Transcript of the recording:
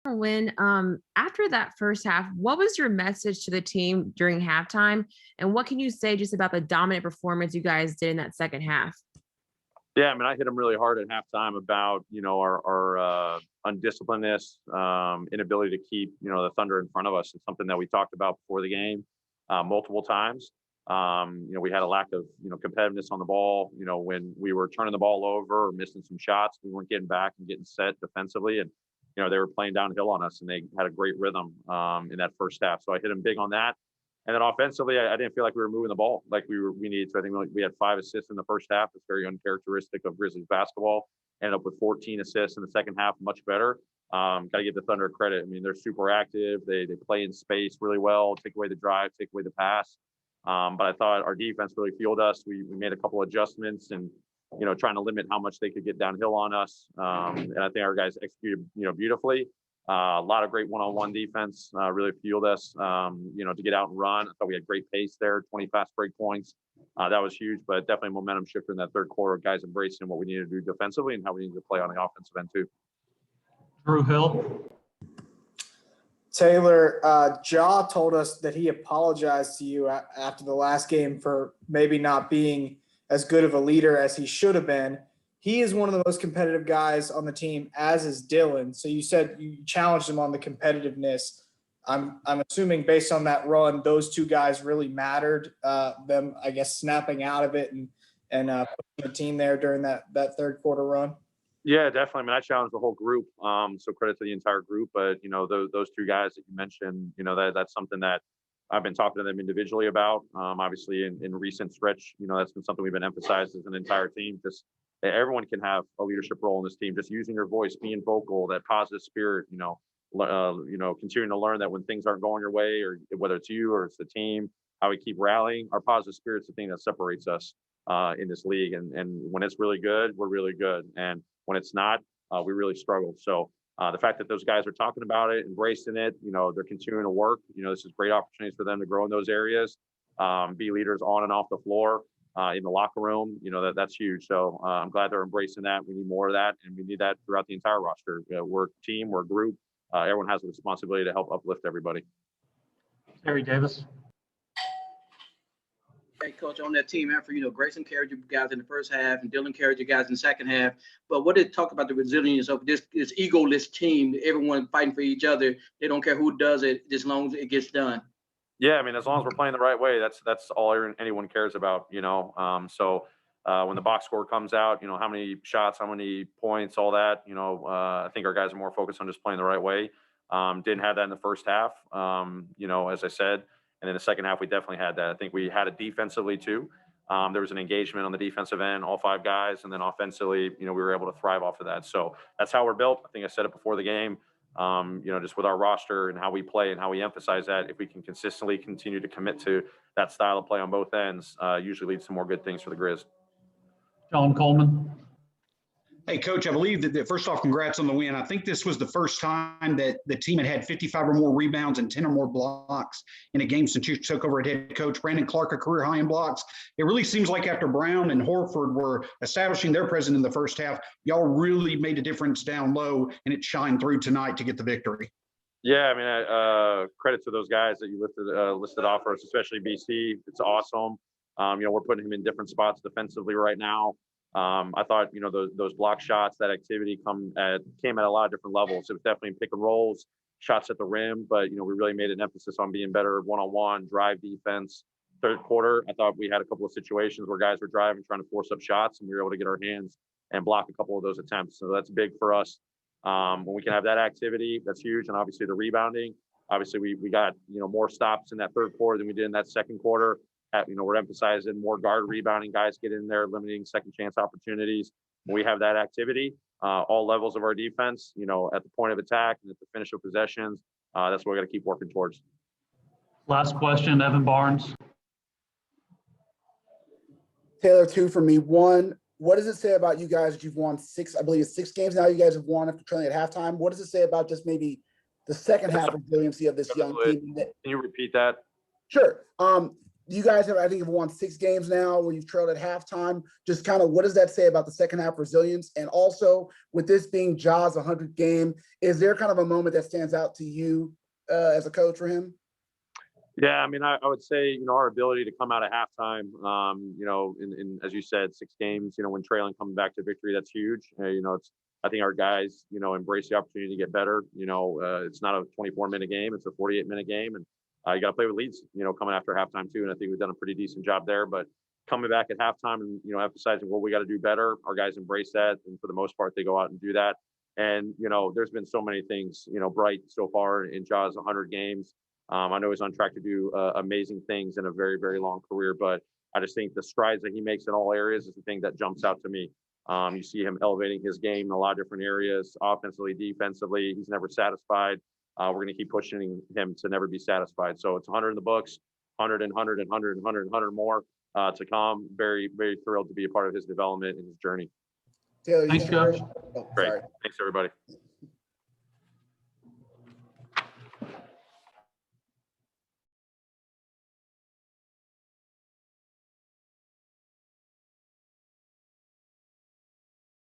When after that first half, what was your message to the team during halftime? And what can you say just about the dominant performance you guys did in that second half? Yeah, I mean, I hit them really hard at halftime about, our undisciplinedness, inability to keep, the Thunder in front of us. It's something that we talked about before the game multiple times. We had a lack of, competitiveness on the ball. When we were turning the ball over or missing some shots, we weren't getting back and getting set defensively. And, they were playing downhill on us and they had a great rhythm in that first half. So I hit them big on that. And then offensively, I didn't feel like we were moving the ball like we needed to. I think we had 5 assists in the first half. It's very uncharacteristic of Grizzlies basketball. Ended up with 14 assists in the second half, much better. Got to give the Thunder credit. I mean, they're super active. They play in space really well, take away the drive, take away the pass. But I thought our defense really fueled us. We made a couple adjustments and, trying to limit how much they could get downhill on us. And I think our guys executed, beautifully. A lot of great one-on-one defense really fueled us, to get out and run. I thought we had great pace there, 20 fast break points. That was huge, but definitely momentum shifter in that third quarter. Guys embracing what we needed to do defensively and how we needed to play on the offensive end too. Drew Hill. Taylor, Ja told us that he apologized to you after the last game for maybe not being as good of a leader as he should have been. He is one of the most competitive guys on the team, as is Dylan. So you said you challenged him on the competitiveness. I'm assuming based on that run, those two guys really mattered. Them, I guess, snapping out of it and putting the team there during that third quarter run. Yeah, definitely. I mean, I challenged the whole group. So credit to the entire group. But those two guys that you mentioned, that's something that I've been talking to them individually about. Obviously, in recent stretch, that's been something we've been emphasized as an entire team. Just everyone can have a leadership role in this team. Just using your voice, being vocal, that positive spirit. Continuing to learn that when things aren't going your way, or whether it's you or it's the team, how we keep rallying. Our positive spirit's the thing that separates us in this league. And when it's really good, we're really good. And when it's not, we really struggle. So the fact that those guys are talking about it, embracing it, they're continuing to work. This is great opportunities for them to grow in those areas, be leaders on and off the floor, in the locker room. That's huge. So I'm glad they're embracing that. We need more of that, and we need that throughout the entire roster. We're a team, we're a group. Everyone has a responsibility to help uplift everybody. Terry Davis. Hey, Coach, on that team effort, Grayson carried you guys in the first half and Dylan carried you guys in the second half. But what did it talk about the resilience of this egoless team, everyone fighting for each other? They don't care who does it as long as it gets done. Yeah, I mean, as long as we're playing the right way, that's all anyone cares about, So when the box score comes out, how many shots, how many points, all that, I think our guys are more focused on just playing the right way. Didn't have that in the first half, as I said. And in the second half, we definitely had that. I think we had it defensively too. There was an engagement on the defensive end, all 5 guys. And then offensively, we were able to thrive off of that. So that's how we're built. I think I said it before the game, just with our roster and how we play and how we emphasize that. If we can consistently continue to commit to that style of play on both ends, usually leads to more good things for the Grizz. John Coleman. Hey, Coach, I believe that first off, congrats on the win. I think this was the first time that the team had 55 or more rebounds and 10 or more blocks in a game since you took over at head coach. Brandon Clark, a career high in blocks. It really seems like after Brown and Horford were establishing their presence in the first half, y'all really made a difference down low, and it shined through tonight to get the victory. Yeah, I mean, credit to those guys that you listed off for us, especially BC. It's awesome. We're putting him in different spots defensively right now. I thought, those block shots, that activity came at a lot of different levels. It was definitely pick and rolls, shots at the rim, but, we really made an emphasis on being better one-on-one, drive defense. Third quarter, I thought we had a couple of situations where guys were driving, trying to force up shots, and we were able to get our hands and block a couple of those attempts. So that's big for us. When we can have that activity, that's huge. And obviously the rebounding, obviously we got, more stops in that third quarter than we did in that second quarter. We're emphasizing more guard rebounding, guys get in there, limiting second chance opportunities. When we have that activity, all levels of our defense, at the point of attack and at the finish of possessions, that's what we got to keep working towards. Last question, Evan Barnes. Taylor, 2 for me. 1, what does it say about you guys that you've won 6, I believe it's 6 games now you guys have won after trailing at halftime? What does it say about just maybe the second half resiliency of this young team? Can you repeat that? Sure. you guys have, I think, have won 6 games now where you've trailed at halftime. Just kind of what does that say about the second half resilience? And also with this being Ja's 100th game, is there kind of a moment that stands out to you as a coach for him? Yeah, I mean, I would say, our ability to come out at halftime, in as you said, 6 games, when trailing, coming back to victory, that's huge. I think our guys, embrace the opportunity to get better. It's not a 24-minute game; it's a 48-minute game, and you got to play with leads, coming after halftime too. And I think we've done a pretty decent job there. But coming back at halftime and emphasizing what we got to do better, our guys embrace that, and for the most part, they go out and do that. And there's been so many things, bright so far in Ja's 100 games. I know he's on track to do amazing things in a very, very long career, but I just think the strides that he makes in all areas is the thing that jumps out to me. You see him elevating his game in a lot of different areas, offensively, defensively. He's never satisfied. We're going to keep pushing him to never be satisfied. So it's 100 in the books, 100 and 100 and 100 and 100 and 100 more to come. Very, very thrilled to be a part of his development and his journey. Taylor, Thanks, Coach. Oh, Great. sorry. Thanks, everybody.